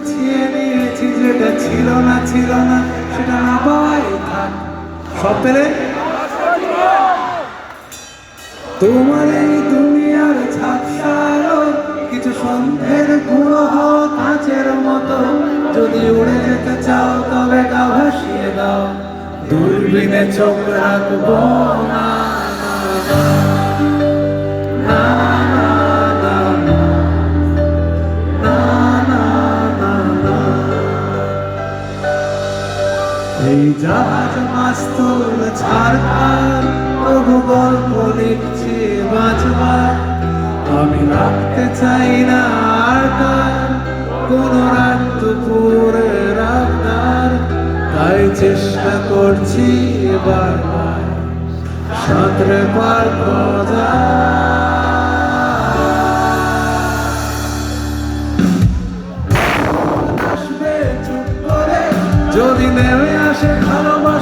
গুছিয়ে নিয়েছি, যেটা ছিল না সেটা না পাওয়াই থাক। সব পেলে তোমার এই দুনিয়ার ঝাপসারও কিছু সন্ধ্যের গুঁড়ো হও কাঁচের মতো। যদি উড়ে যেতে চাও তবে গা ভাসিয়ে দাও, দূরবীনে চোখ রাখবো না। না, না, না, না, না, না, না, না। এই জাহাজ মাস্তুল ছাড়খার তবু গল্প লিখছি বাঁচবার। আমি রাখতে চাই না আর তার কোন রাত দুপুরের আবদার, তাই চেষ্টা করছি বারবার সাঁতরে পার করা। আসবে চুপ করে যদি নেমে আসে ভালোবাসা।